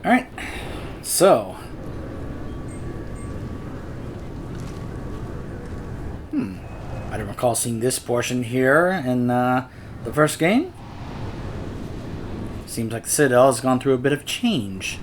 Alright, so... I don't recall seeing this portion here in the first game. Seems like the Citadel has gone through a bit of change.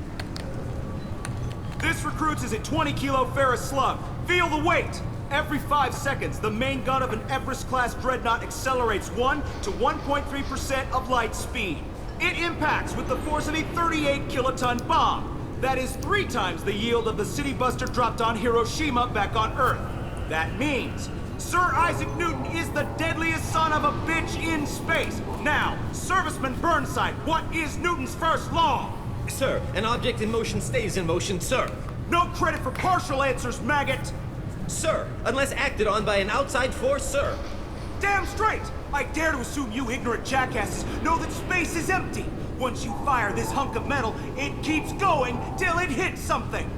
This recruits is a 20-kilo ferrous slug. Feel the weight! Every 5 seconds, the main gun of an Everest-class dreadnought accelerates 1 to 1.3% of light speed. It impacts with the force of a 38-kiloton bomb. That is 3 times the yield of the city buster dropped on Hiroshima back on Earth. That means Sir Isaac Newton is the deadliest son of a bitch in space. Now, Serviceman Burnside, what is Newton's first law? Sir, an object in motion stays in motion, sir. No credit for partial answers, maggot! Sir, unless acted on by an outside force, sir. Damn straight! I dare to assume you ignorant jackasses know that space is empty. Once you fire this hunk of metal, it keeps going till it hits something.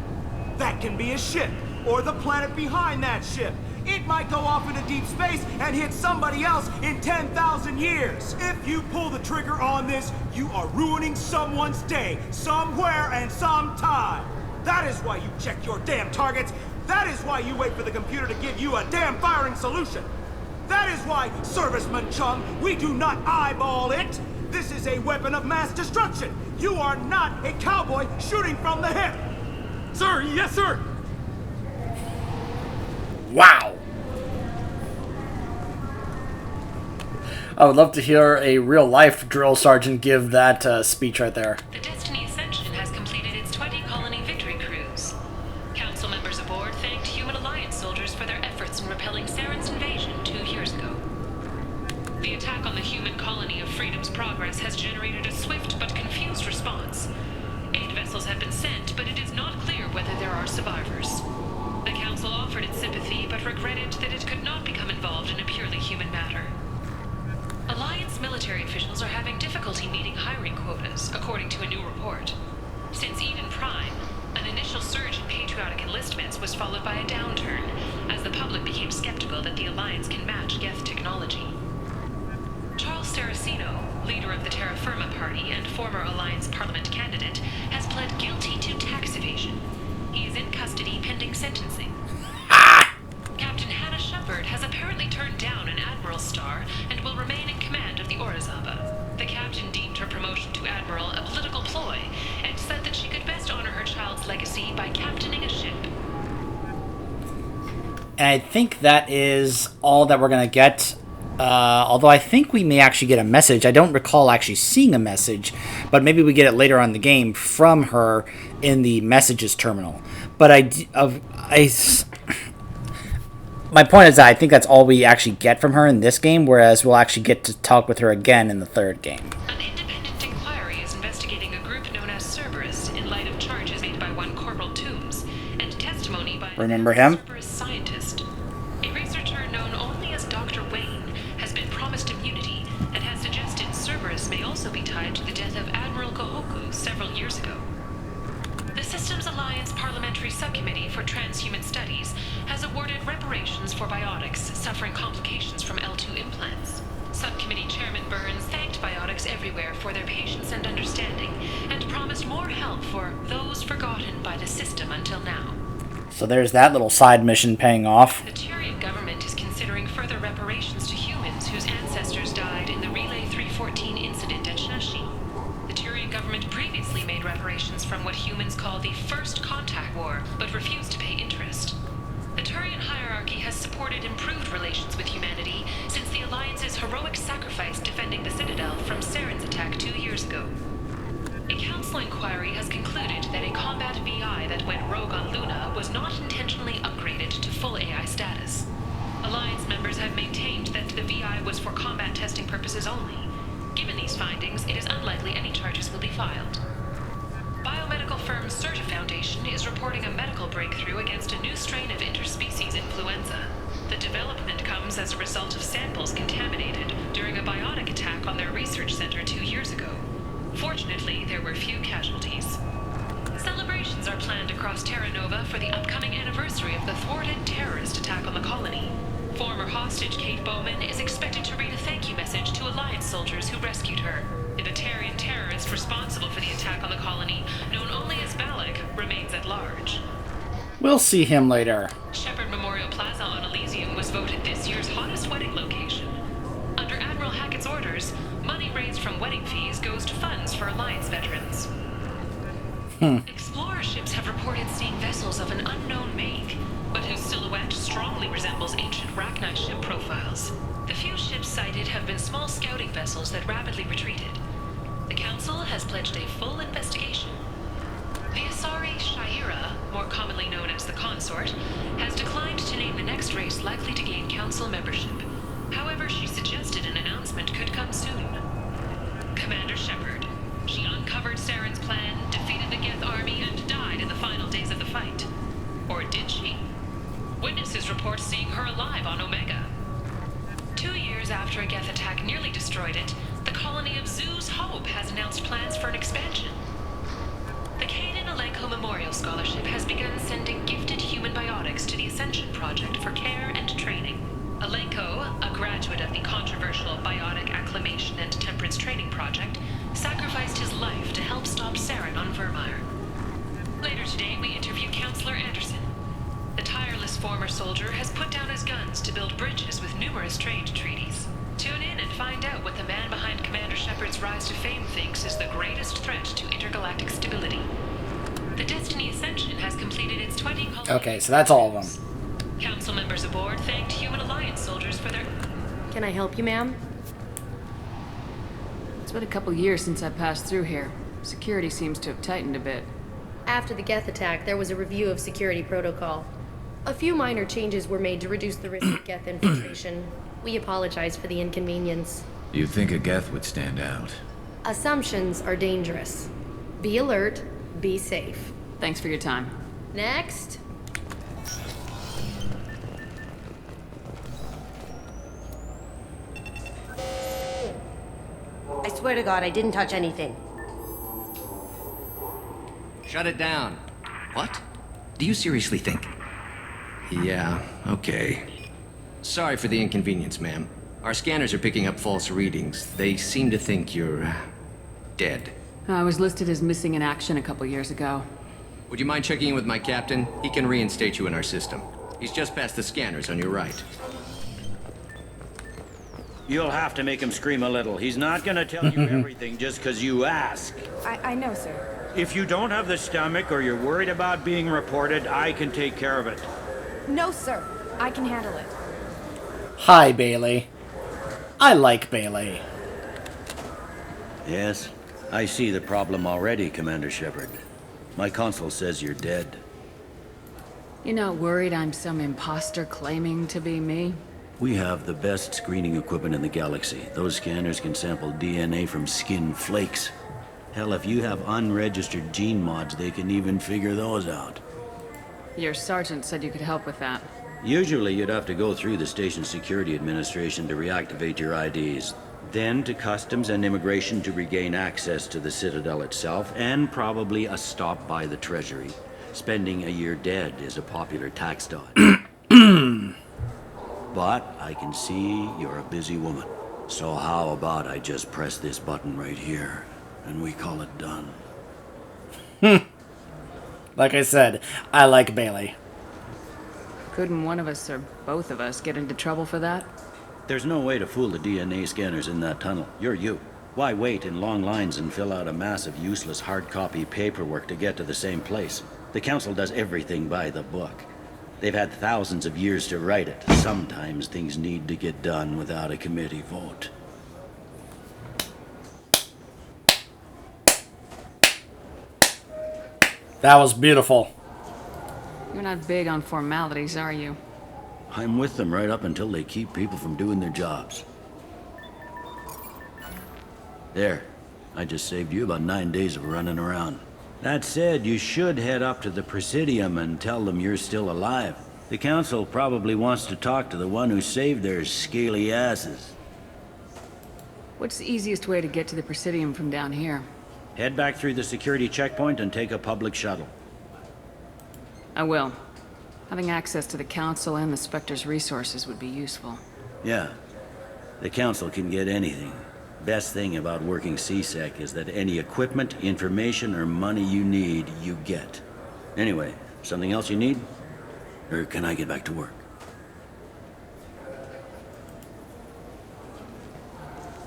That can be a ship, or the planet behind that ship. It might go off into deep space and hit somebody else in 10,000 years. If you pull the trigger on this, you are ruining someone's day, somewhere and sometime. That is why you check your damn targets. That is why you wait for the computer to give you a damn firing solution. That is why, Serviceman Chung, we do not eyeball it. This is a weapon of mass destruction. You are not a cowboy shooting from the hip. Sir, yes, sir. Wow! I would love to hear a real-life drill sergeant give that speech right there. The Destiny Ascension has completed its 20-colony victory cruise. Council members aboard thanked Human Alliance soldiers for their efforts in repelling Saren's invasion 2 years ago. The attack on the human colony of Freedom's Progress has generated a swift but confused response. 8 vessels have been sent, but it is not clear whether there are survivors. The Council offered its sympathy, but regretted that it could not become involved in a purely human matter. Alliance military officials are having difficulty meeting hiring quotas, according to a new report. Since Eden Prime, an initial surge in patriotic enlistments was followed by a downturn, as the public became skeptical that the Alliance can match Geth technology. Charles Saraceno, leader of the Terra Firma Party and former Alliance Parliament candidate, has pled guilty to tax evasion. He is in custody pending sentencing. Captain Hannah Shepard has apparently turned down an admiral's star and will remain in command of the Orizaba. The captain deemed her promotion to admiral a political ploy and said that she could best honor her child's legacy by captaining a ship. And I think that is all that we're going to get. Although I think we may actually get a message. I don't recall actually seeing a message, but maybe we get it later on in the game from her in the messages terminal. But my point is that I think that's all we actually get from her in this game, whereas we'll actually get to talk with her again in the third game. An independent inquiry is investigating a group known as Cerberus in light of charges made by one Corporal Toombs and testimony by Remember him? Cerberus scientist. A researcher known only as Dr. Wayne has been promised immunity and has suggested Cerberus may also be tied to the death of Admiral Gohoku several years ago. The Systems Alliance Parliamentary Subcommittee for Transhuman Studies has awarded reparations for biotics suffering complications from L2 implants. Subcommittee Chairman Burns thanked biotics everywhere for their patience and understanding, and promised more help for those forgotten by the system until now. So there's that little side mission paying off. The Tyrian government is considering further reparations to humans whose ancestors died in the Relay 314 incident at Shashi. The Tyrian government previously made reparations from what humans call the First Contact War, but refused to pay interest. The Turian hierarchy has supported improved relations with humanity since the Alliance's heroic sacrifice defending the Citadel from Saren's attack 2 years ago. A council inquiry has concluded that a combat VI that went rogue on Luna was not intentionally upgraded to full AI status. Alliance members have maintained that the VI was for combat testing purposes only. Given these findings, it is unlikely any charges will be filed. Biomedical firm Certa Foundation is reporting a medical breakthrough against a new strain of interspecies influenza. The development comes as a result of samples contaminated during a biotic attack on their research center 2 years ago. Fortunately, there were few casualties. Celebrations are planned across Terra Nova for the upcoming anniversary of the thwarted terrorist attack on the colony. Former hostage Kate Bowman is expected to read a thank you message to Alliance soldiers who rescued her. The Batarian terrorist responsible for the attack on the colony, known only We'll see him later. Shepherd Memorial Plaza on Elysium was voted this year's hottest wedding location. Under Admiral Hackett's orders, money raised from wedding fees goes to funds for Alliance veterans. Explorer ships have reported seeing vessels of an unknown make, but whose silhouette strongly resembles ancient Rachni ship profiles. The few ships sighted have been small scouting vessels that rapidly retreated. The Council has pledged a full investigation. The Asari Shaira, more commonly known as the Consort, has declined to name the next race likely to gain Council membership. However, she suggested an announcement could come soon. Commander Shepard. She uncovered Saren's plan, defeated the Geth army, and died in the final days of the fight. Or did she? Witnesses report seeing her alive on Omega. 2 years after a Geth attack nearly destroyed it, the colony of Zoo's Hope has announced plans for an expansion. The Kanan Alenko Memorial Scholarship has begun sending gifted human biotics to the Ascension Project for care and training. Alenko, a graduate of the controversial Biotic Acclimation and Temperance Training Project, sacrificed his life to help stop Saren on Vermeer. Later today, we interview Counselor Anderson. The tireless former soldier has put down his guns to build bridges with numerous trade treaties. Tune in and find out what the man behind Commander Shepard's rise to fame thinks is the greatest threat to intergalactic stability. The Destiny Ascension has completed its 20 colony. Okay, so that's all of them. Council members aboard thanked Human Alliance soldiers for their... Can I help you, ma'am? It's been a couple years since I passed through here. Security seems to have tightened a bit. After the Geth attack, there was a review of security protocol. A few minor changes were made to reduce the risk of Geth infiltration. We apologize for the inconvenience. You'd think a Geth would stand out. Assumptions are dangerous. Be alert, be safe. Thanks for your time. Next. I swear to God, I didn't touch anything. Shut it down. What? Do you seriously think? Yeah, okay. Sorry for the inconvenience, ma'am. Our scanners are picking up false readings. They seem to think you're... dead. I was listed as missing in action a couple years ago. Would you mind checking in with my captain? He can reinstate you in our system. He's just past the scanners on your right. You'll have to make him scream a little. He's not gonna tell you everything just because you ask. I know, sir. If you don't have the stomach or you're worried about being reported, I can take care of it. No, sir. I can handle it. Hi, Bailey. I like Bailey. Yes, I see the problem already, Commander Shepard. My consul says you're dead. You're not worried I'm some imposter claiming to be me? We have the best screening equipment in the galaxy. Those scanners can sample DNA from skin flakes. Hell, if you have unregistered gene mods, they can even figure those out. Your sergeant said you could help with that. Usually you'd have to go through the station security administration to reactivate your IDs. Then to customs and immigration to regain access to the Citadel itself, and probably a stop by the Treasury. Spending a year dead is a popular tax dodge. But I can see you're a busy woman. So how about I just press this button right here, and we call it done? Like I said, I like Bailey. Couldn't one of us or both of us get into trouble for that? There's no way to fool the DNA scanners in that tunnel. You're you. Why wait in long lines and fill out a massive useless hard copy paperwork to get to the same place? The Council does everything by the book. They've had thousands of years to write it. Sometimes things need to get done without a committee vote. That was beautiful. You're not big on formalities, are you? I'm with them right up until they keep people from doing their jobs. There. I just saved you about 9 days of running around. That said, you should head up to the Presidium and tell them you're still alive. The Council probably wants to talk to the one who saved their scaly asses. What's the easiest way to get to the Presidium from down here? Head back through the security checkpoint and take a public shuttle. I will. Having access to the Council and the Spectre's resources would be useful. Yeah. The Council can get anything. Best thing about working CSEC is that any equipment, information, or money you need, you get. Anyway, Something else you need? Or can I get back to work?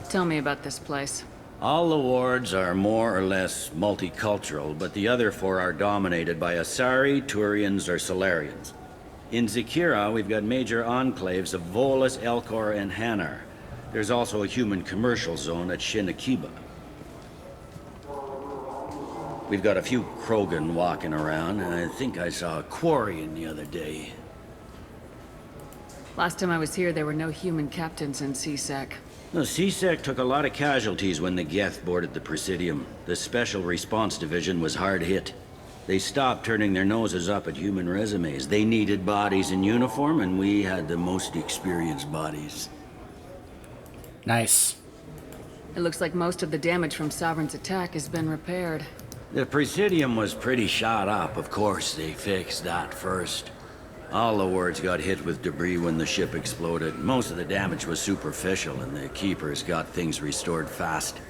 Tell me about this place. All the wards are more or less multicultural, but the other 4 are dominated by Asari, Turians, or Solarians. In Zakira, we've got major enclaves of Volus, Elcor, and Hanar. There's also a human commercial zone at Shinakiba. We've got a few Krogan walking around, and I think I saw a Quarian the other day. Last time I was here, there were no human captains in CSEC. The CSEC took a lot of casualties when the Geth boarded the Presidium. The Special Response Division was hard hit. They stopped turning their noses up at human resumes. They needed bodies in uniform, and we had the most experienced bodies. Nice. It looks like most of the damage from Sovereign's attack has been repaired. The Presidium was pretty shot up. Of course, they fixed that first. All the wards got hit with debris when the ship exploded. Most of the damage was superficial, and the Keepers got things restored fast.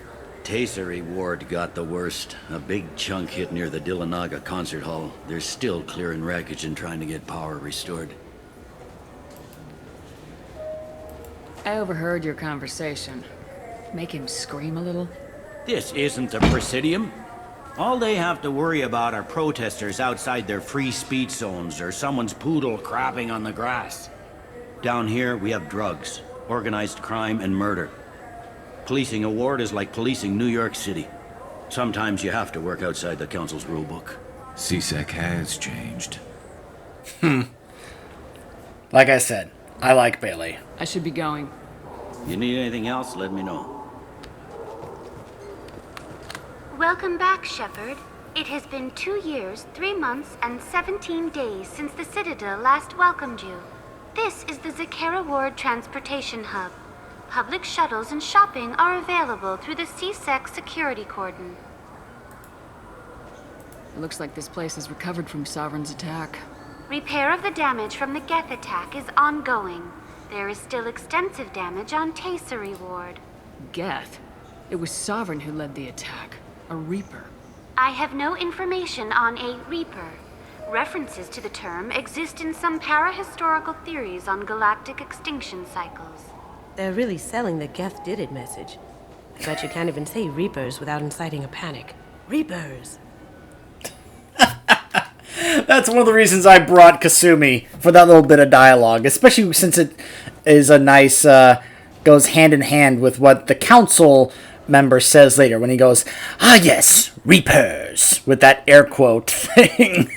Tasery Ward got the worst. A big chunk hit near the Dillanaga concert hall. They're still clearing wreckage and trying to get power restored. I overheard your conversation. Make him scream a little? This isn't the Presidium. All they have to worry about are protesters outside their free speech zones or someone's poodle crapping on the grass. Down here, we have drugs, organized crime, and murder. Policing a ward is like policing New York City. Sometimes you have to work outside the Council's rulebook. CSEC has changed. Like I said, I like Bailey. I should be going. You need anything else, let me know. Welcome back, Shepard. It has been 2 years, 3 months, and 17 days since the Citadel last welcomed you. This is the Zakera Ward Transportation Hub. Public shuttles and shopping are available through the CSEC security cordon. It looks like this place has recovered from Sovereign's attack. Repair of the damage from the Geth attack is ongoing. There is still extensive damage on Tasery Ward. Geth? It was Sovereign who led the attack. A Reaper. I have no information on a Reaper. References to the term exist in some parahistorical theories on galactic extinction cycles. They're really selling the Geth did it message. I bet you can't even say Reapers without inciting a panic. Reapers! That's one of the reasons I brought Kasumi for that little bit of dialogue, especially since it is a nice, goes hand in hand with what the council member says later when he goes, "Ah yes, Reapers," with that air quote thing.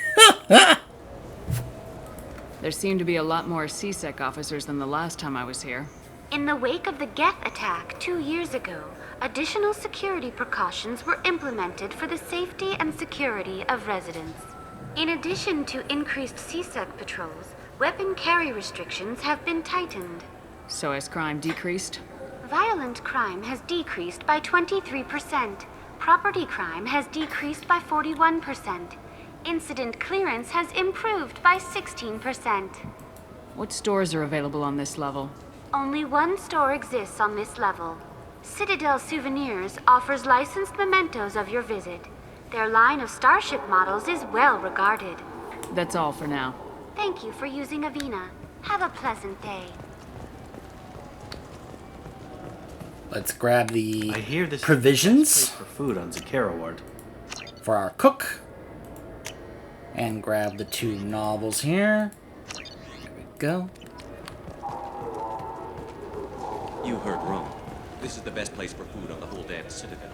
There seem to be a lot more CSEC officers than the last time I was here. In the wake of the Geth attack 2 years ago, additional security precautions were implemented for the safety and security of residents. In addition to increased CSEC patrols, weapon carry restrictions have been tightened. So has crime decreased? Violent crime has decreased by 23%. Property crime has decreased by 41%. Incident clearance has improved by 16%. What stores are available on this level? Only one store exists on this level. Citadel Souvenirs offers licensed mementos of your visit. Their line of starship models is well regarded. That's all for now. Thank you for using Avina. Have a pleasant day. Let's grab the I hear this provisions is the best place for food on Zakera Ward. for our cook. And grab the 2 novels here. There we go. You heard wrong. This is the best place for food on the whole damn Citadel.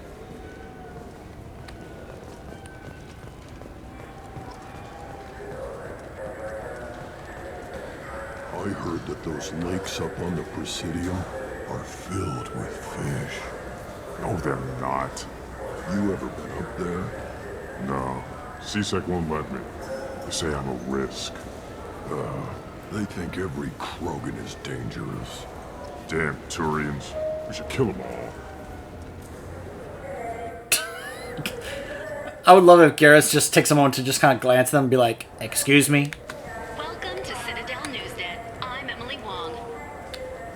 I heard that those lakes up on the Presidium are filled with fish. No, they're not. You ever been up there? No. CSEC won't let me. They say I'm a risk. They think every Krogan is dangerous. Damn Turians. We should kill them all. I would love if Garrus just takes a moment to just kind of glance at them and be like, "Excuse me?" Welcome to Citadel Newsnet. I'm Emily Wong.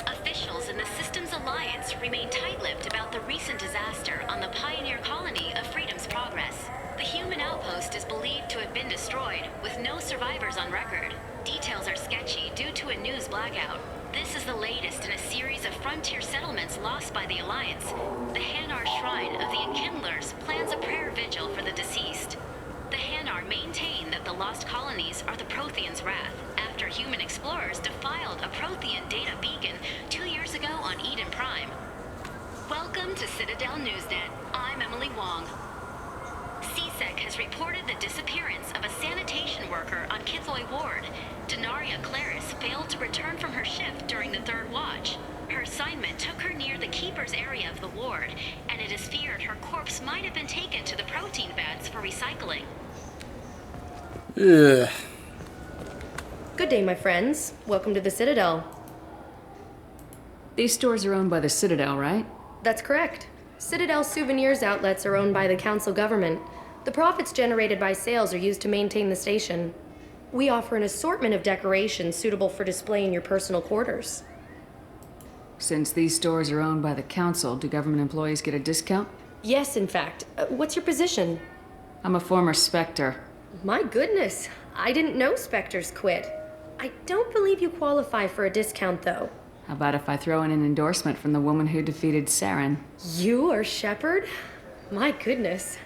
Officials in the Systems Alliance remain tight-lipped about the recent disaster on the pioneer colony of Freedom's Progress. The human outpost is believed to have been destroyed, with no survivors on record. Details are sketchy due to a news blackout. This is the latest in a series of frontier settlements lost by the Alliance. The Hanar Shrine of the Enkindlers plans a prayer vigil for the deceased. The Hanar maintain that the lost colonies are the Protheans' wrath, after human explorers defiled a Prothean data beacon 2 years ago on Eden Prime. Welcome to Citadel Newsnet. I'm Emily Wong. CSEC has reported the disappearance of a sanitation worker on Kithoy Ward. Denaria Claris failed to return from her shift during the third watch. Her assignment took her near the Keeper's area of the ward, and it is feared her corpse might have been taken to the protein vats for recycling. Ugh. Good day, my friends. Welcome to the Citadel. These stores are owned by the Citadel, right? That's correct. Citadel souvenirs outlets are owned by the council government. The profits generated by sales are used to maintain the station. We offer an assortment of decorations suitable for display in your personal quarters. Since these stores are owned by the council, do government employees get a discount? Yes, in fact. What's your position? I'm a former Spectre. My goodness. I didn't know Spectres quit. I don't believe you qualify for a discount, though. How about if I throw in an endorsement from the woman who defeated Saren? You are Shepard? My goodness.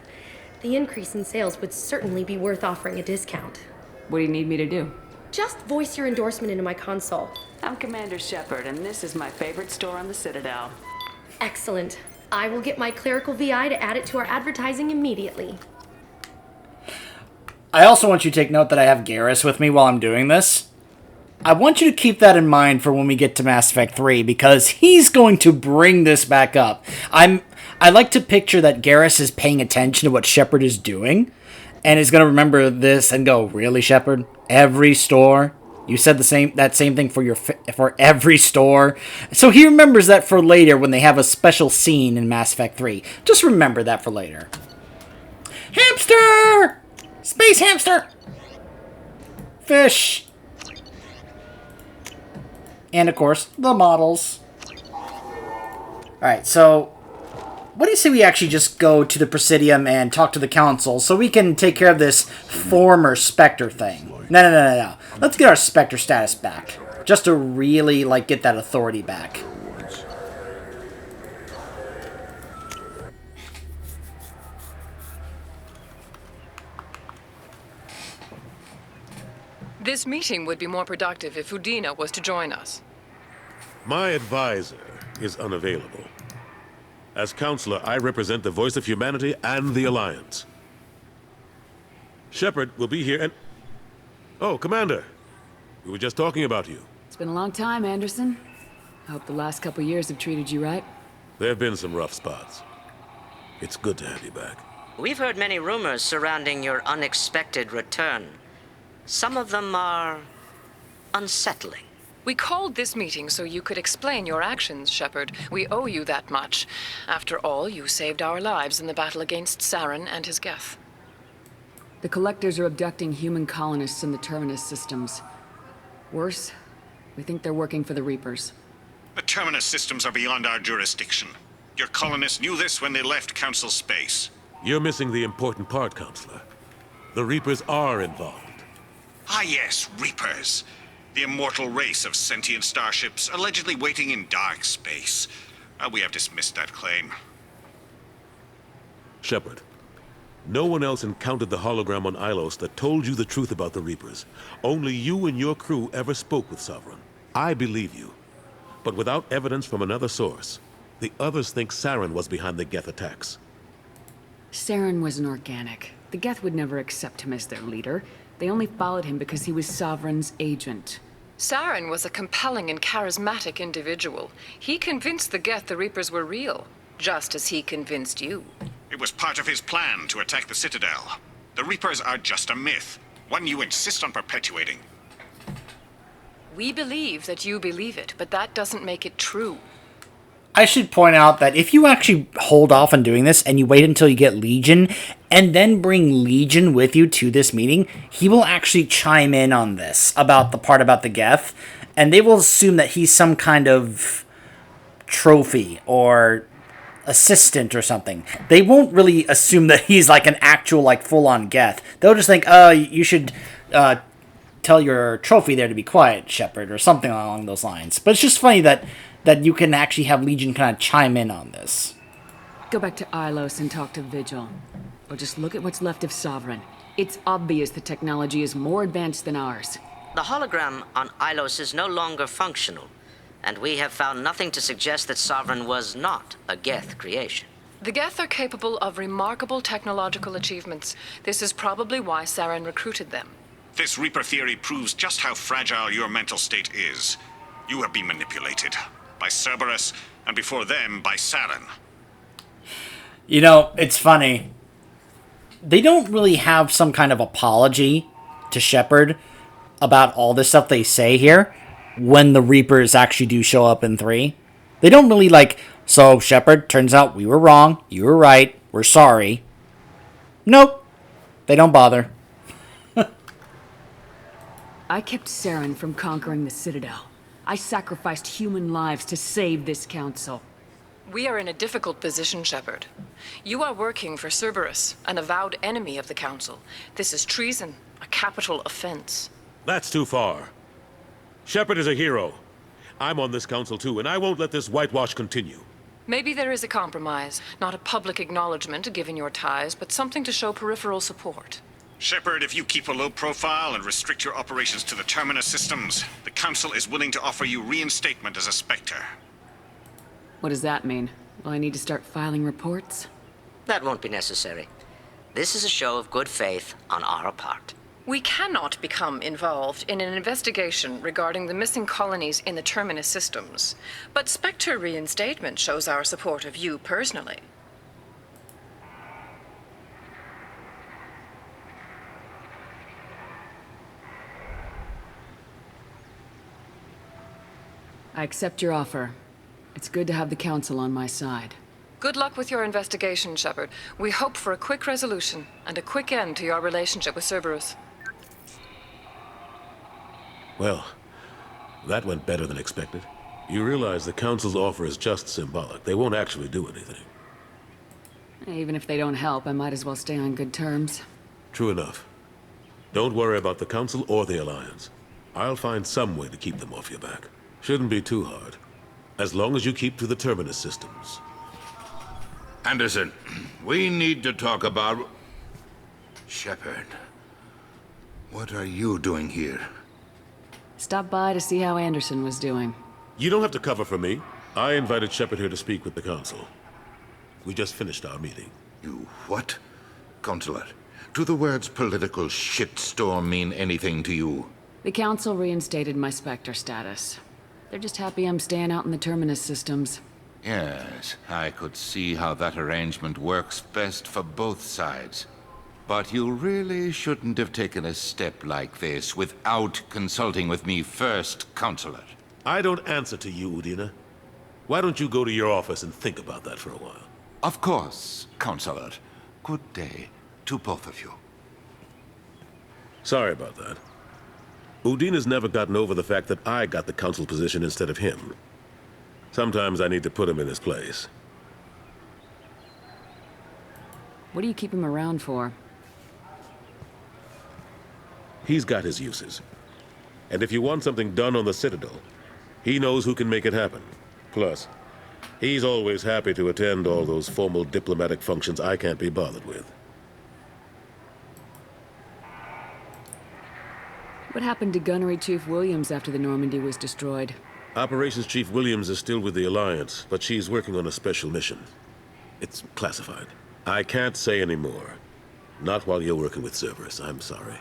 The increase in sales would certainly be worth offering a discount. What do you need me to do? Just voice your endorsement into my console. I'm Commander Shepard, and this is my favorite store on the Citadel. Excellent. I will get my clerical VI to add it to our advertising immediately. I also want you to take note that I have Garrus with me while I'm doing this. I want you to keep that in mind for when we get to Mass Effect 3, because he's going to bring this back up. I like to picture that Garrus is paying attention to what Shepard is doing, and is going to remember this and go, "Really, Shepard? Every store? You said that same thing for every store?" So he remembers that for later when they have a special scene in Mass Effect 3. Just remember that for later. Hamster! Space hamster! Fish! And, of course, the models. Alright, so what do you say we actually just go to the Presidium and talk to the Council so we can take care of this former Spectre thing? No. Let's get our Spectre status back. Just to really, get that authority back. This meeting would be more productive if Udina was to join us. My advisor is unavailable. As counselor, I represent the voice of humanity and the Alliance. Shepard will be here and... Oh, Commander. We were just talking about you. It's been a long time, Anderson. I hope the last couple years have treated you right. There have been some rough spots. It's good to have you back. We've heard many rumors surrounding your unexpected return. Some of them are unsettling. We called this meeting so you could explain your actions, Shepard. We owe you that much. After all, you saved our lives in the battle against Saren and his Geth. The Collectors are abducting human colonists in the Terminus systems. Worse, we think they're working for the Reapers. The Terminus systems are beyond our jurisdiction. Your colonists knew this when they left Council space. You're missing the important part, Counselor. The Reapers are involved. Ah yes, Reapers. The immortal race of sentient starships allegedly waiting in dark space. We have dismissed that claim. Shepard, no one else encountered the hologram on Ilos that told you the truth about the Reapers. Only you and your crew ever spoke with Sovereign. I believe you. But without evidence from another source, the others think Saren was behind the Geth attacks. Saren was an organic. The Geth would never accept him as their leader. They only followed him because he was Sovereign's agent. Saren was a compelling and charismatic individual. He convinced the Geth the Reapers were real, just as he convinced you. It was part of his plan to attack the Citadel. The Reapers are just a myth, one you insist on perpetuating. We believe that you believe it, but that doesn't make it true. I should point out that if you actually hold off on doing this and you wait until you get Legion and then bring Legion with you to this meeting, he will actually chime in on this about the part about the Geth, and they will assume that he's some kind of trophy or assistant or something. They won't really assume that he's like an actual, like, full-on Geth. They'll just think, oh, you should tell your trophy there to be quiet, Shepard, or something along those lines. But it's just funny that you can actually have Legion kind of chime in on this. Go back to Ilos and talk to Vigil. Or just look at what's left of Sovereign. It's obvious the technology is more advanced than ours. The hologram on Ilos is no longer functional, and we have found nothing to suggest that Sovereign was not a Geth creation. The Geth are capable of remarkable technological achievements. This is probably why Saren recruited them. This Reaper theory proves just how fragile your mental state is. You have been manipulated by Cerberus, and before them, by Saren. You know, it's funny. They don't really have some kind of apology to Shepard about all this stuff they say here when the Reapers actually do show up in 3. They don't really like, so Shepard, turns out we were wrong, you were right, we're sorry. Nope. They don't bother. I kept Saren from conquering the Citadel. I sacrificed human lives to save this council. We are in a difficult position, Shepard. You are working for Cerberus, an avowed enemy of the Council. This is treason, a capital offense. That's too far. Shepard is a hero. I'm on this council too, and I won't let this whitewash continue. Maybe there is a compromise. Not a public acknowledgement given your ties, but something to show peripheral support. Shepard, if you keep a low profile and restrict your operations to the Terminus systems, the Council is willing to offer you reinstatement as a Spectre. What does that mean? Will I need to start filing reports? That won't be necessary. This is a show of good faith on our part. We cannot become involved in an investigation regarding the missing colonies in the Terminus systems, but Spectre reinstatement shows our support of you personally. I accept your offer. It's good to have the Council on my side. Good luck with your investigation, Shepard. We hope for a quick resolution and a quick end to your relationship with Cerberus. Well, that went better than expected. You realize the Council's offer is just symbolic. They won't actually do anything. Even if they don't help, I might as well stay on good terms. True enough. Don't worry about the Council or the Alliance. I'll find some way to keep them off your back. Shouldn't be too hard. As long as you keep to the Terminus systems. Anderson, we need to talk about... Shepard. What are you doing here? Stop by to see how Anderson was doing. You don't have to cover for me. I invited Shepard here to speak with the Council. We just finished our meeting. You what? Consular, do the words political shitstorm mean anything to you? The Council reinstated my Spectre status. They're just happy I'm staying out in the Terminus systems. Yes, I could see how that arrangement works best for both sides. But you really shouldn't have taken a step like this without consulting with me first, Consular. I don't answer to you, Udina. Why don't you go to your office and think about that for a while? Of course, Consular. Good day to both of you. Sorry about that. Udina's never gotten over the fact that I got the Council position instead of him. Sometimes I need to put him in his place. What do you keep him around for? He's got his uses. And if you want something done on the Citadel, he knows who can make it happen. Plus, he's always happy to attend all those formal diplomatic functions I can't be bothered with. What happened to Gunnery Chief Williams after the Normandy was destroyed? Operations Chief Williams is still with the Alliance, but she's working on a special mission. It's classified. I can't say any more. Not while you're working with Cerberus, I'm sorry.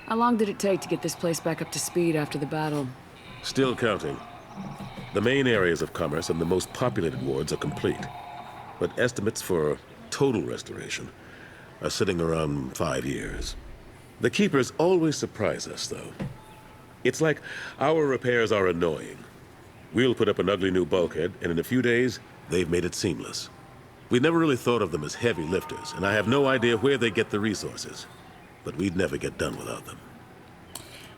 How long did it take to get this place back up to speed after the battle? Still counting. The main areas of commerce and the most populated wards are complete. But estimates for total restoration are sitting around 5 years. The Keepers always surprise us, though. It's like our repairs are annoying. We'll put up an ugly new bulkhead, and in a few days, they've made it seamless. We never really thought of them as heavy lifters, and I have no idea where they get the resources. But we'd never get done without them.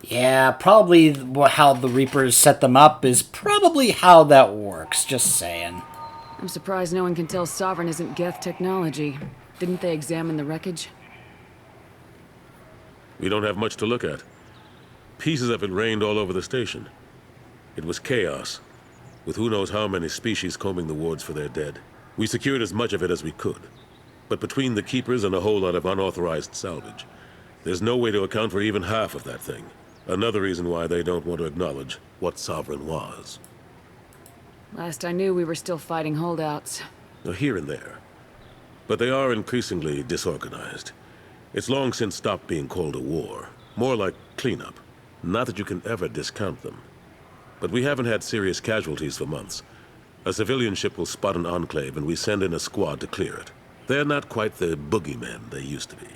Yeah, probably how the Reapers set them up is probably how that works, just saying. I'm surprised no one can tell Sovereign isn't Geth technology. Didn't they examine the wreckage? We don't have much to look at. Pieces of it rained all over the station. It was chaos, with who knows how many species combing the wards for their dead. We secured as much of it as we could. But between the Keepers and a whole lot of unauthorized salvage, there's no way to account for even half of that thing. Another reason why they don't want to acknowledge what Sovereign was. Last I knew, we were still fighting holdouts. Here and there. But they are increasingly disorganized. It's long since stopped being called a war. More like cleanup. Not that you can ever discount them. But we haven't had serious casualties for months. A civilian ship will spot an enclave and we send in a squad to clear it. They're not quite the boogeymen they used to be.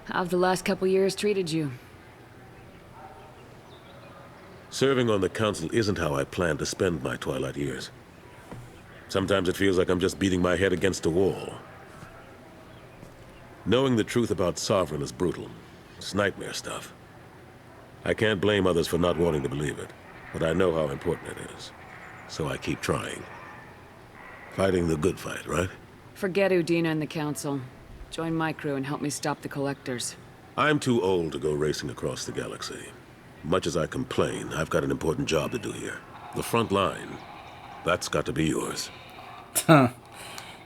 How've the last couple years treated you? Serving on the Council isn't how I plan to spend my twilight years. Sometimes it feels like I'm just beating my head against a wall. Knowing the truth about Sovereign is brutal. It's nightmare stuff. I can't blame others for not wanting to believe it, but I know how important it is. So I keep trying. Fighting the good fight, right? Forget Udina and the Council. Join my crew and help me stop the Collectors. I'm too old to go racing across the galaxy. Much as I complain, I've got an important job to do here. The front line. That's got to be yours. Huh.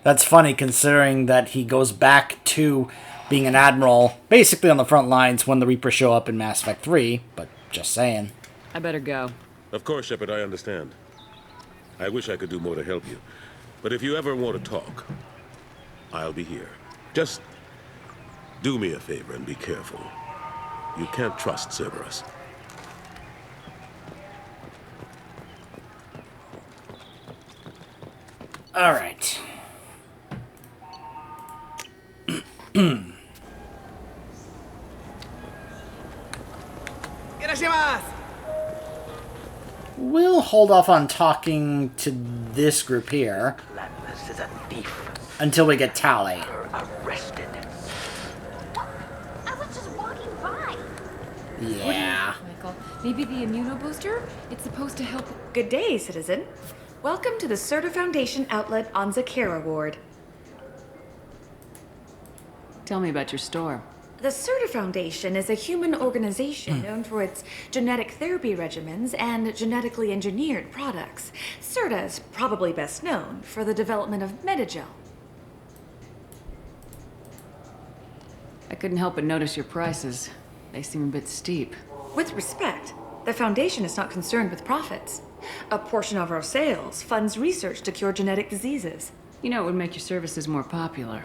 That's funny considering that he goes back to being an admiral, basically on the front lines when the Reapers show up in Mass Effect 3, but just saying. I better go. Of course, Shepard, I understand. I wish I could do more to help you. But if you ever want to talk, I'll be here. Just do me a favor and be careful. You can't trust Cerberus. All right. We'll hold off on talking to this group here This is a thief. until we get Tally. Arrested. I was just walking by. Yeah. Michael, maybe the immunobooster? It's supposed to help. Good day, citizen. Welcome to the Serta Foundation outlet on Zakera Ward. Tell me about your store. The Serta Foundation is a human organization known for its genetic therapy regimens and genetically engineered products. Serta is probably best known for the development of Metagel. I couldn't help but notice your prices. They seem a bit steep. With respect, the Foundation is not concerned with profits. A portion of our sales funds research to cure genetic diseases. You know, it would make your services more popular.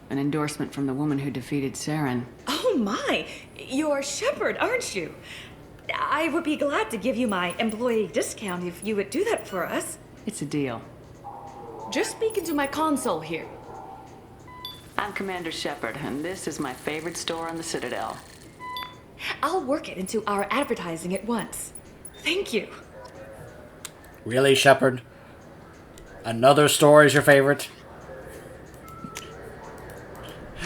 An endorsement from the woman who defeated Saren. Oh my! You're Shepard, aren't you? I would be glad to give you my employee discount if you would do that for us. It's a deal. Just speak into my console here. I'm Commander Shepard, and this is my favorite store on the Citadel. I'll work it into our advertising at once. Thank you. Really, Shepard? Another store is your favorite?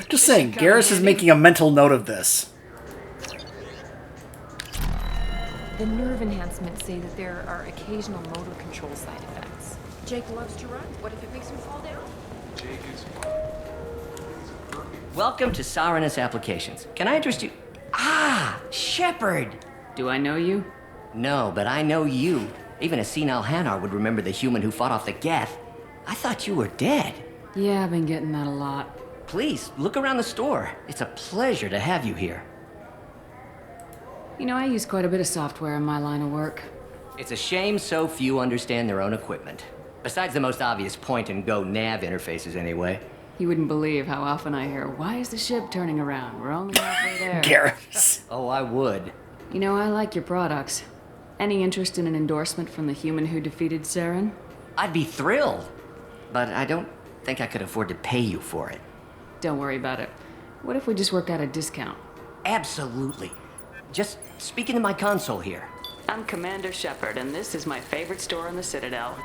Just saying, Garrus is making a mental note of this. The nerve enhancements say that there are occasional motor control side effects. Jake loves to run. What if it makes him fall down? Jake is... Welcome to Sarenus Applications. Can I interest you? Ah, Shepard! Do I know you? No, but I know you. Even a senile Hanar would remember the human who fought off the Geth. I thought you were dead. Yeah, I've been getting that a lot. Please, look around the store. It's a pleasure to have you here. You know, I use quite a bit of software in my line of work. It's a shame so few understand their own equipment. Besides the most obvious point-and-go nav interfaces, anyway. You wouldn't believe how often I hear, "Why is the ship turning around? We're only halfway there." Garrus. Oh, I would. You know, I like your products. Any interest in an endorsement from the human who defeated Saren? I'd be thrilled. But I don't think I could afford to pay you for it. Don't worry about it. What if we just work out a discount? Absolutely. Just speak into my console here. I'm Commander Shepard, and this is my favorite store on the Citadel.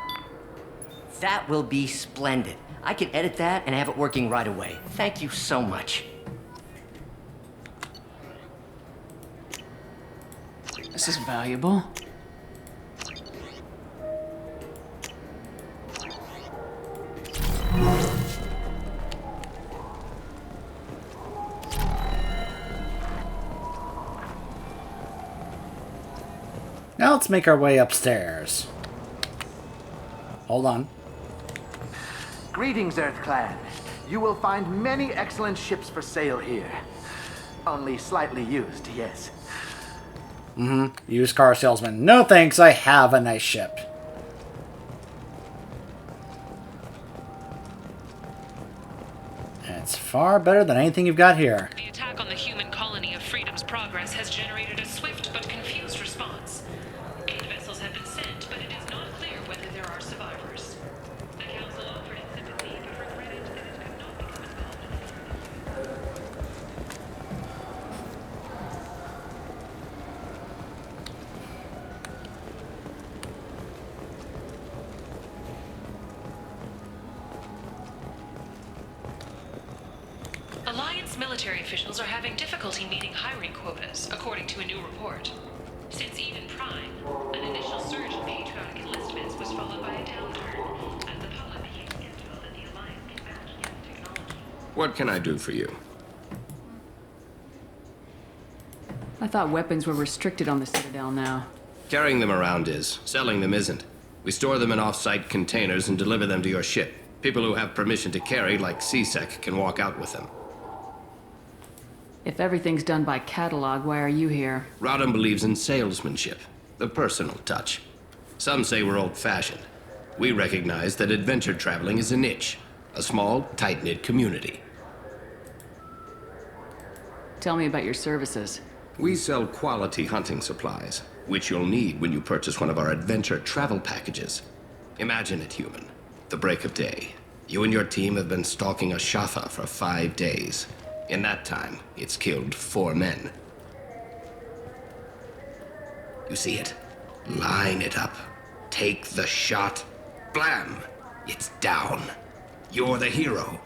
That will be splendid. I can edit that and have it working right away. Thank you so much. This is valuable. Now let's make our way upstairs. Hold on. Greetings, Earth Clan. You will find many excellent ships for sale here. Only slightly used, yes. Used car salesman. No thanks, I have a nice ship. It's far better than anything you've got here. The attack on the human colony of Freedom's Progress has generated a swift but confused response. 8 vessels have been sent, but it is not clear whether there are survivors. The Council offered its sympathy, but regretted that it could not become involved in it. Alliance military officials are having difficulty meeting hiring quotas, according to a new report. Since Eden Prime, an initial surge in patriotic enlistments was followed by a downturn, as the public became skeptical that the Alliance can match young technology. What can I do for you? I thought weapons were restricted on the Citadel now. Carrying them around is. Selling them isn't. We store them in off-site containers and deliver them to your ship. People who have permission to carry, like CSEC, can walk out with them. If everything's done by catalog, why are you here? Rodham believes in salesmanship, the personal touch. Some say we're old-fashioned. We recognize that adventure traveling is a niche, a small, tight-knit community. Tell me about your services. We sell quality hunting supplies, which you'll need when you purchase one of our adventure travel packages. Imagine it, human. The break of day. You and your team have been stalking a Shatha for 5 days. In that time, it's killed 4 men. You see it? Line it up. Take the shot. Blam! It's down. You're the hero.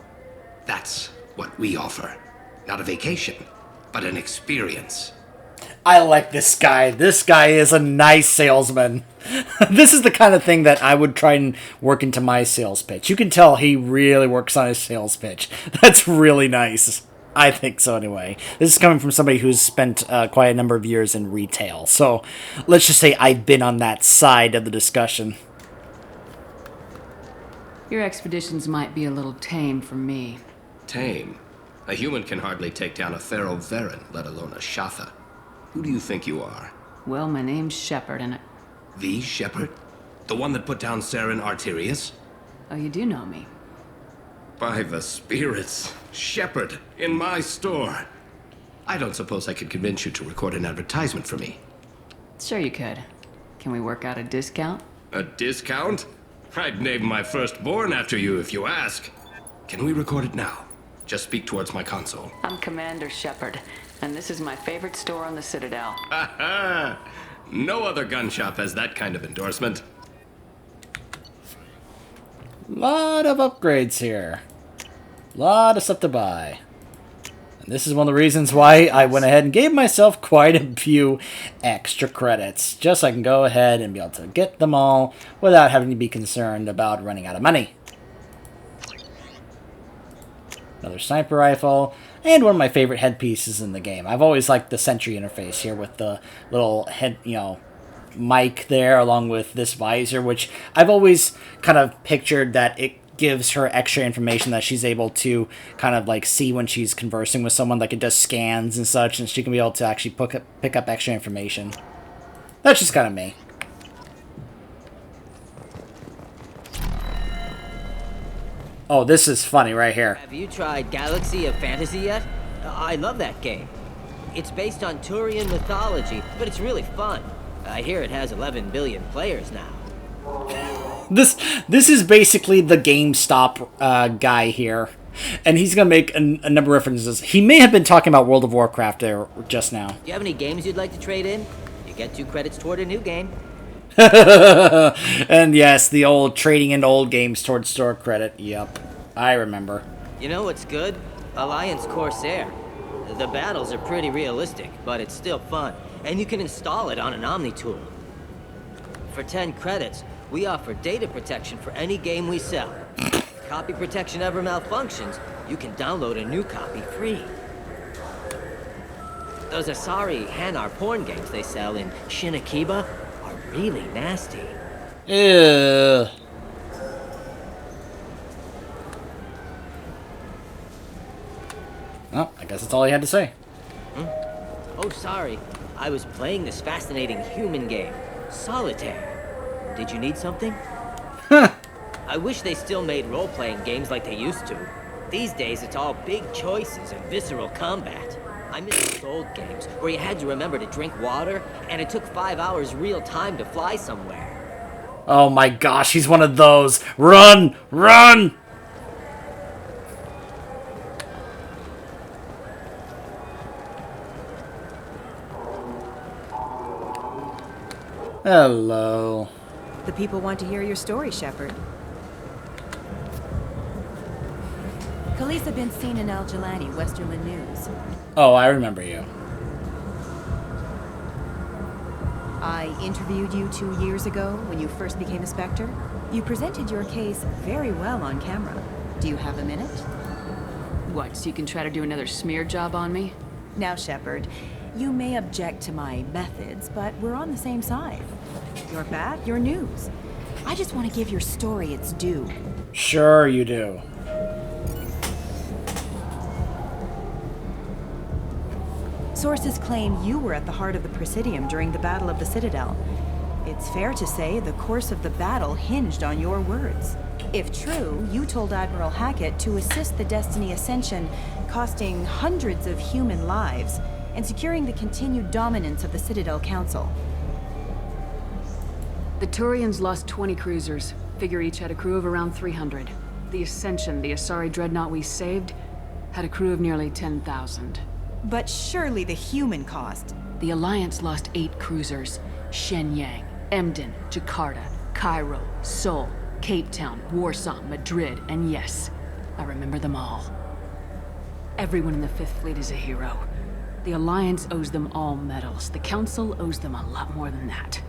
That's what we offer. Not a vacation, but an experience. I like this guy. This guy is a nice salesman. This is the kind of thing that I would try and work into my sales pitch. You can tell he really works on his sales pitch. That's really nice. I think so anyway. This is coming from somebody who's spent quite a number of years in retail. So let's just say I've been on that side of the discussion. Your expeditions might be a little tame for me. Tame? A human can hardly take down a Pharaoh Varen, let alone a Shatha. Who do you think you are? Well, my name's Shepard, and The Shepard? The one that put down Saren Arterius? Oh, you do know me. By the spirits. Shepard, in my store. I don't suppose I could convince you to record an advertisement for me. Sure you could. Can we work out a discount? A discount? I'd name my firstborn after you if you ask. Can we record it now? Just speak towards my console. I'm Commander Shepard, and this is my favorite store on the Citadel. Ha ha! No other gun shop has that kind of endorsement. Lot of upgrades here. Lot of stuff to buy. And this is one of the reasons why I went ahead and gave myself quite a few extra credits. Just so I can go ahead and be able to get them all without having to be concerned about running out of money. Another sniper rifle. And one of my favorite headpieces in the game. I've always liked the sentry interface here with the little head, mic there along with this visor, which I've always kind of pictured that it gives her extra information that she's able to kind of like see when she's conversing with someone, like it does scans and such, and she can be able to actually pick up extra information. That's just kind of me. Oh, this is funny right here. Have you tried Galaxy of Fantasy yet? I love that game. It's based on Turian mythology, but it's really fun. I hear it has 11 billion players now. This is basically the GameStop guy here, and he's gonna make a number of references. He may have been talking about World of Warcraft there just now. Do you have any games you'd like to trade in? You get 2 credits toward a new game. And yes, the old trading in old games towards store credit. Yep, I remember. You know what's good? Alliance Corsair. The battles are pretty realistic, but it's still fun, and you can install it on an Omni tool. For 10 credits, we offer data protection for any game we sell. If copy protection ever malfunctions, you can download a new copy free. Those Asari Hanar porn games they sell in Shinakiba are really nasty. Ew. Well, I guess that's all he had to say. Oh, sorry. I was playing this fascinating human game, Solitaire. Did you need something? I wish they still made role-playing games like they used to. These days, it's all big choices and visceral combat. I miss the old games, where you had to remember to drink water, and it took 5 hours real time to fly somewhere. Oh my gosh, he's one of those. Run! Run! Hello. The people want to hear your story, Shepard. Khaleesa been seen in Al Jelani, Westerland News. Oh, I remember you. I interviewed you 2 years ago when you first became a Spectre. You presented your case very well on camera. Do you have a minute? What, so you can try to do another smear job on me? Now, Shepard, you may object to my methods, but we're on the same side. You're back, you're news. I just want to give your story its due. Sure you do. Sources claim you were at the heart of the Presidium during the Battle of the Citadel. It's fair to say the course of the battle hinged on your words. If true, you told Admiral Hackett to assist the Destiny Ascension, costing hundreds of human lives, and securing the continued dominance of the Citadel Council. The Turians lost 20 cruisers. Figure each had a crew of around 300. The Ascension, the Asari dreadnought we saved, had a crew of nearly 10,000. But surely the human cost. The Alliance lost 8 cruisers. Shenyang, Emden, Jakarta, Cairo, Seoul, Cape Town, Warsaw, Madrid, and yes, I remember them all. Everyone in the Fifth Fleet is a hero. The Alliance owes them all medals. The Council owes them a lot more than that.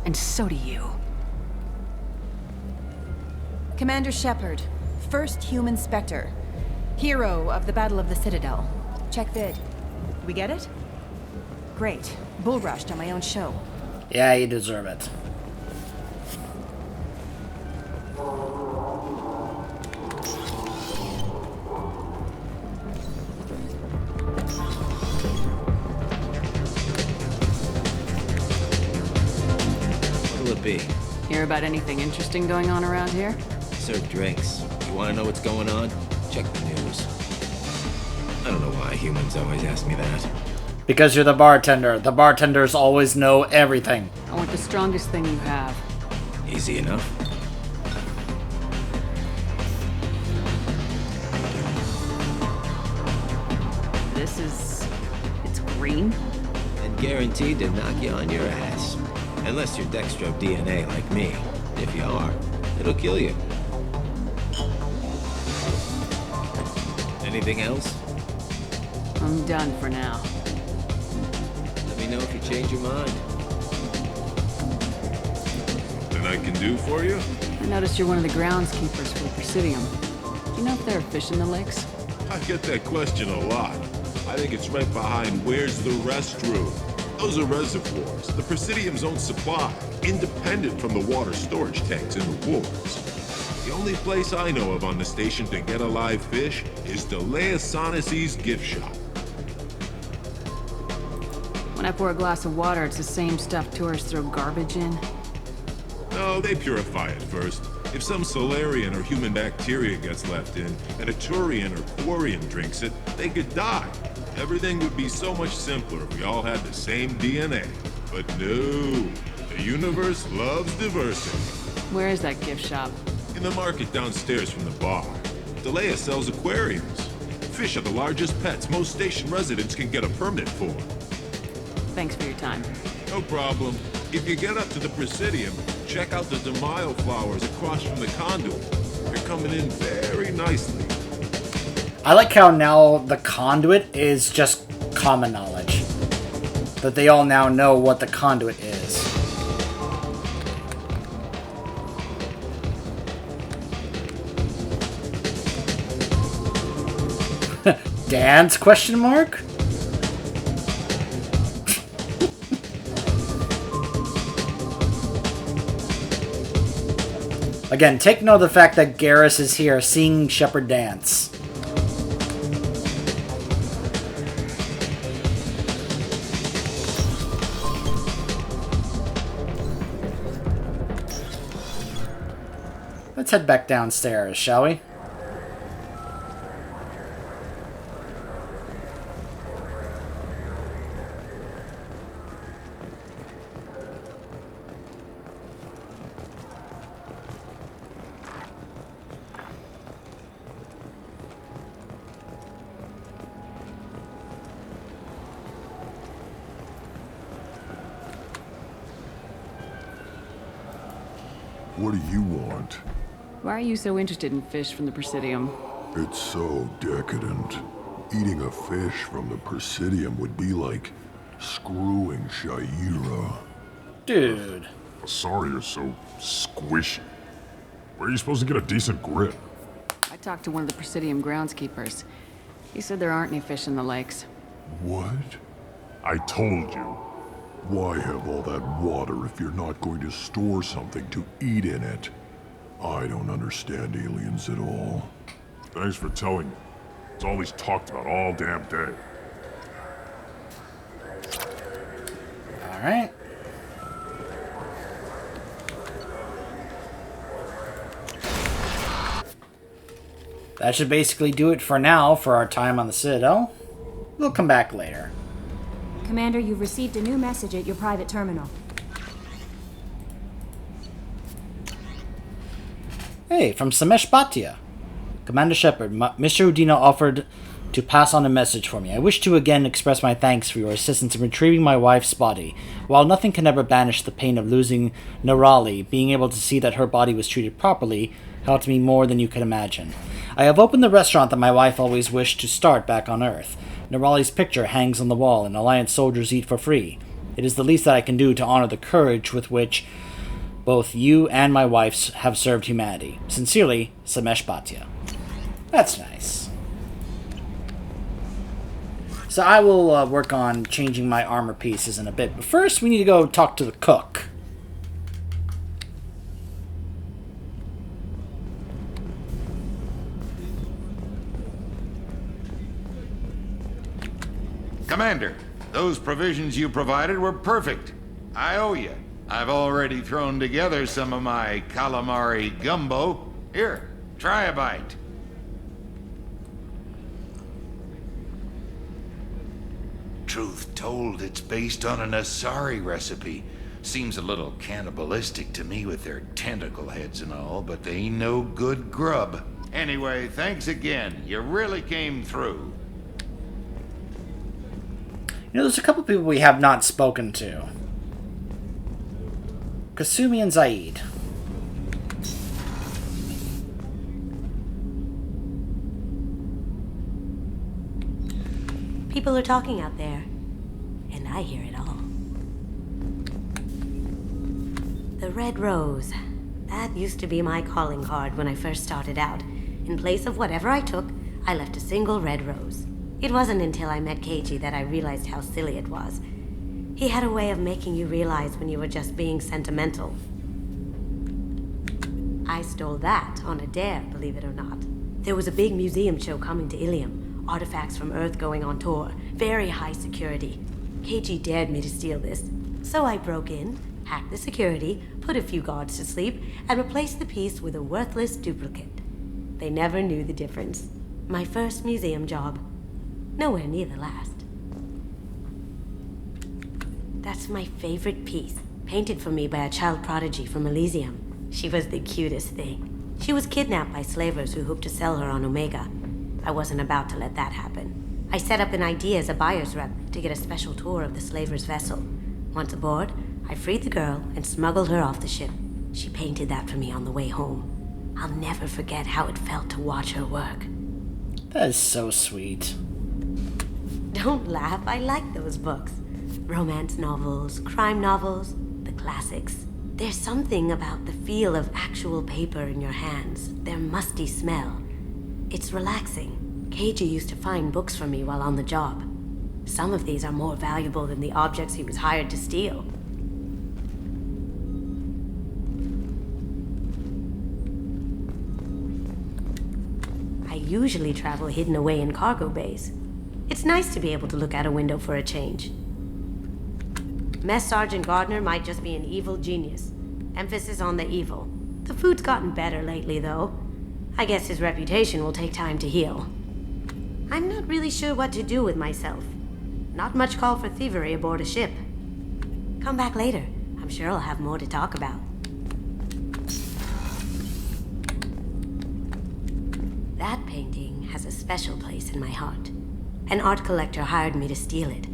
And so do you. Commander Shepard, first human Spectre. Hero of the Battle of the Citadel. Check vid. We get it? Great. Bull rushed on my own show. Yeah, you deserve it. What'll it be? Hear about anything interesting going on around here? Serve drinks. You want to know what's going on? Check the news. I don't know why humans always ask me that. Because you're the bartender. The bartenders always know everything. I want the strongest thing you have. Easy enough. This is... it's green? And guaranteed to knock you on your ass. Unless you're Dextro DNA like me. If you are, it'll kill you. Anything else? I'm done for now. Let me know if you change your mind. That I can do for you? I noticed you're one of the groundskeepers for the Presidium. Do you know if there are fish in the lakes? I get that question a lot. I think it's right behind where's the restroom. Those are reservoirs, the Presidium's own supply, independent from the water storage tanks in the wards. The only place I know of on the station to get a live fish is Delea Sonesi's gift shop. When I pour a glass of water, it's the same stuff tourists throw garbage in? No, they purify it first. If some Solarian or human bacteria gets left in, and a Turian or Quarian drinks it, they could die. Everything would be so much simpler if we all had the same DNA. But no, the universe loves diversity. Where is that gift shop? In the market downstairs from the bar. Delea sells aquariums. Fish are the largest pets most station residents can get a permit for. Thanks for your time. No problem. If you get up to the Presidium, check out the Demaio flowers across from the conduit. They're coming in very nicely. I like how now the conduit is just common knowledge. That they all now know what the conduit is. Dance? Question mark? Again, take note of the fact that Garrus is here seeing Shepard dance. Let's head back downstairs, shall we? What do you want? Why are you so interested in fish from the Presidium? It's so decadent. Eating a fish from the Presidium would be like screwing Shaira. Dude. Sorry, you're so squishy. Where are you supposed to get a decent grip? I talked to one of the Presidium groundskeepers. He said there aren't any fish in the lakes. What? I told you. Why have all that water if you're not going to store something to eat in it? I don't understand aliens at all. Thanks for telling me. It's all he's talked about all damn day. Alright. That should basically do it for now for our time on the Citadel. We'll come back later. Commander, you've received a new message at your private terminal. Hey, from Samesh Bhatia. Commander Shepard, Mr. Udino offered to pass on a message for me. I wish to again express my thanks for your assistance in retrieving my wife's body. While nothing can ever banish the pain of losing Nerali, being able to see that her body was treated properly helped me more than you could imagine. I have opened the restaurant that my wife always wished to start back on Earth. Nerali's picture hangs on the wall, and Alliance soldiers eat for free. It is the least that I can do to honor the courage with which both you and my wife have served humanity. Sincerely, Samesh Bhatia. That's nice. So I will work on changing my armor pieces in a bit. But first, we need to go talk to the cook. Commander, those provisions you provided were perfect. I owe you. I've already thrown together some of my calamari gumbo. Here, try a bite. Truth told, it's based on an Asari recipe. Seems a little cannibalistic to me with their tentacle heads and all, but they ain't no good grub. Anyway, thanks again. You really came through. You know, there's a couple people we have not spoken to. Kasumi and Zaid. People are talking out there, and I hear it all. The Red Rose. That used to be my calling card when I first started out. In place of whatever I took, I left a single red rose. It wasn't until I met Keiji that I realized how silly it was. He had a way of making you realize when you were just being sentimental. I stole that on a dare, believe it or not. There was a big museum show coming to Ilium. Artifacts from Earth going on tour. Very high security. Keiji dared me to steal this. So I broke in, hacked the security, put a few guards to sleep, and replaced the piece with a worthless duplicate. They never knew the difference. My first museum job. Nowhere near the last. That's my favorite piece, painted for me by a child prodigy from Elysium. She was the cutest thing. She was kidnapped by slavers who hoped to sell her on Omega. I wasn't about to let that happen. I set up an idea as a buyer's rep to get a special tour of the slaver's vessel. Once aboard, I freed the girl and smuggled her off the ship. She painted that for me on the way home. I'll never forget how it felt to watch her work. That is so sweet. Don't laugh, I like those books. Romance novels, crime novels, the classics. There's something about the feel of actual paper in your hands, their musty smell. It's relaxing. Keiji used to find books for me while on the job. Some of these are more valuable than the objects he was hired to steal. usually travel hidden away in cargo bays. It's nice to be able to look out a window for a change. Mess Sergeant Gardner might just be an evil genius. Emphasis on the evil. The food's gotten better lately, though. I guess his reputation will take time to heal. I'm not really sure what to do with myself. Not much call for thievery aboard a ship. Come back later. I'm sure I'll have more to talk about. That painting has a special place in my heart. An art collector hired me to steal it.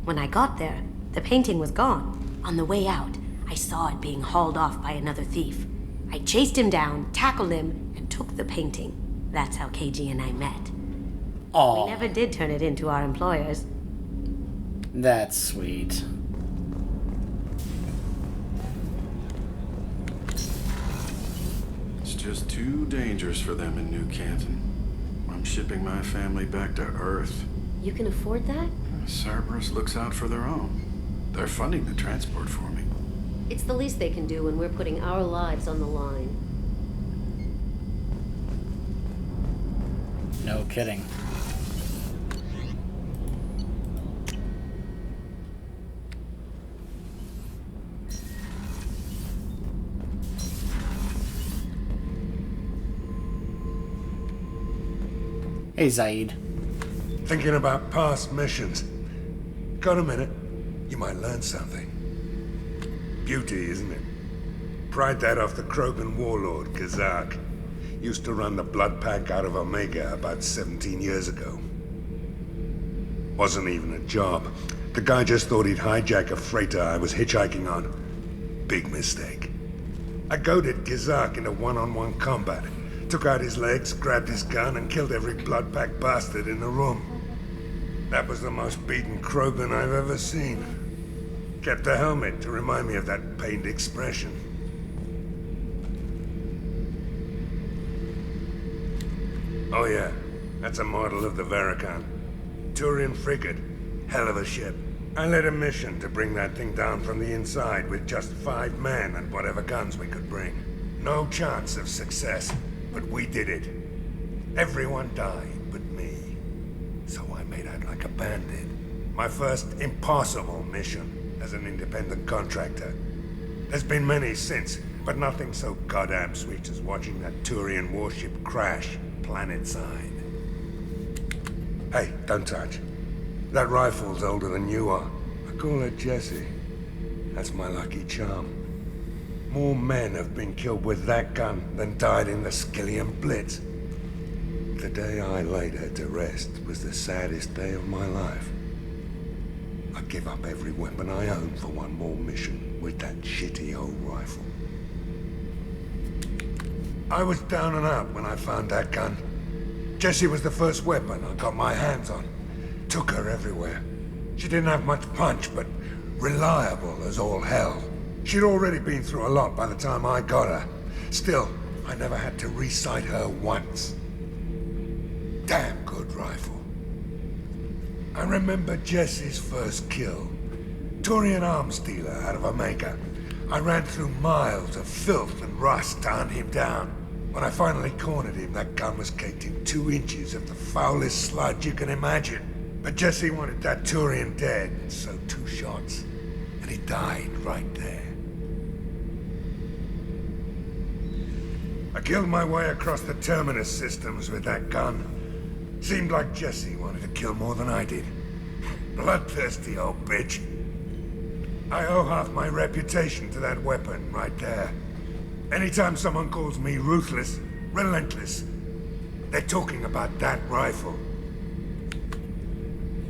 When I got there, the painting was gone. On the way out, I saw it being hauled off by another thief. I chased him down, tackled him, and took the painting. That's how KG and I met. Aww. We never did turn it into our employers. That's sweet. It's just too dangerous for them in New Canton. I'm shipping my family back to Earth. You can afford that? Cerberus looks out for their own. They're funding the transport for me. It's the least they can do when we're putting our lives on the line. No kidding. Hey, Zaid. Thinking about past missions. Got a minute? You might learn something. Beauty, isn't it? Pried that off the Krogan warlord, Kazak. Used to run the blood pack out of Omega about 17 years ago. Wasn't even a job. The guy just thought he'd hijack a freighter I was hitchhiking on. Big mistake. I goaded Kazak into one-on-one combat. Took out his legs, grabbed his gun, and killed every blood pack bastard in the room. That was the most beaten Krogan I've ever seen. Kept a helmet to remind me of that pained expression. Oh yeah, that's a model of the Veracon. Turian frigate. Hell of a ship. I led a mission to bring that thing down from the inside with just 5 men and whatever guns we could bring. No chance of success, but we did it. Everyone died but me. So I made out like a bandit. My first impossible mission as an independent contractor. There's been many since, but nothing so goddamn sweet as watching that Turian warship crash planet-side. Hey, don't touch. That rifle's older than you are. I call her Jessie. That's my lucky charm. More men have been killed with that gun than died in the Skillian Blitz. The day I laid her to rest was the saddest day of my life. I'd give up every weapon I own for one more mission with that shitty old rifle. I was down and out when I found that gun. Jessie was the first weapon I got my hands on. Took her everywhere. She didn't have much punch, but reliable as all hell. She'd already been through a lot by the time I got her. Still, I never had to re-sight her once. Damn good rifle. I remember Jessie's first kill. Turian arms dealer out of Omega. I ran through miles of filth and rust to hunt him down. When I finally cornered him, that gun was caked in 2 inches of the foulest sludge you can imagine. But Jessie wanted that Turian dead, so 2 shots. And he died right there. I killed my way across the Terminus systems with that gun. Seemed like Jessie wanted to kill more than I did. Bloodthirsty old bitch. I owe half my reputation to that weapon right there. Anytime someone calls me ruthless, relentless, they're talking about that rifle.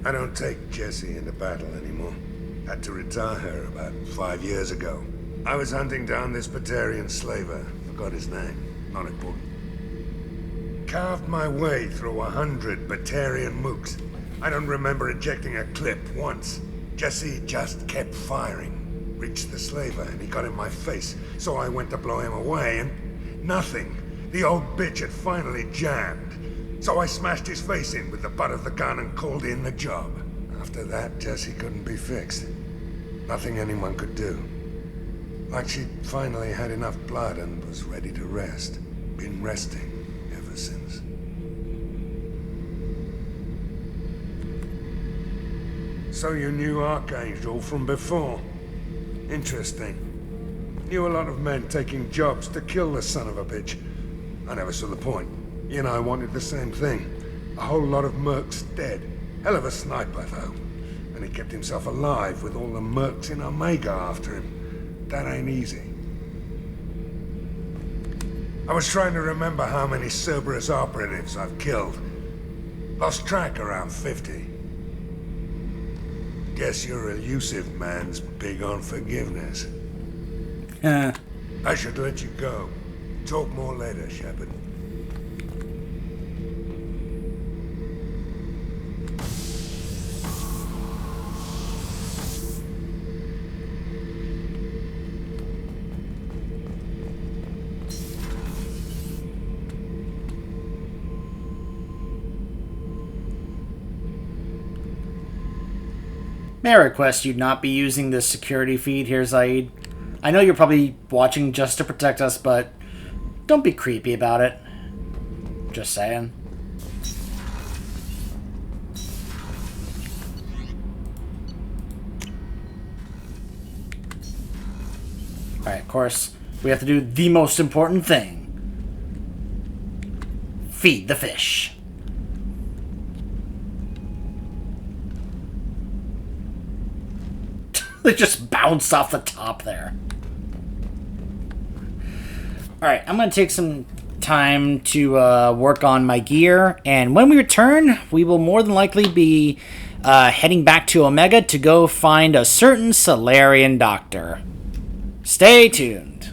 I don't take Jessie into battle anymore. Had to retire her about 5 years ago. I was hunting down this Batarian slaver. Forgot his name. Not important. Carved my way through 100 Batarian mooks. I don't remember ejecting a clip once. Jessie just kept firing. Reached the slaver and he got in my face, so I went to blow him away and nothing. The old bitch had finally jammed. So I smashed his face in with the butt of the gun and called in the job. After that, Jessie couldn't be fixed. Nothing anyone could do. Like she'd finally had enough blood and was ready to rest. Been resting ever since. So you knew Archangel from before. Interesting. Knew a lot of men taking jobs to kill the son of a bitch. I never saw the point. You and I wanted the same thing. A whole lot of mercs dead. Hell of a sniper, though. And he kept himself alive with all the mercs in Omega after him. That ain't easy. I was trying to remember how many Cerberus operatives I've killed. Lost track around 50. Guess your elusive man's big on forgiveness. I should let you go. Talk more later, Shepard. May I request you not be using this security feed here, Zaid? I know you're probably watching just to protect us, but don't be creepy about it. Just saying. Alright, of course, we have to do the most important thing. Feed the fish. They just bounce off the top there. Alright, I'm going to take some time to work on my gear, and when we return, we will more than likely be heading back to Omega to go find a certain Solarian doctor. Stay tuned.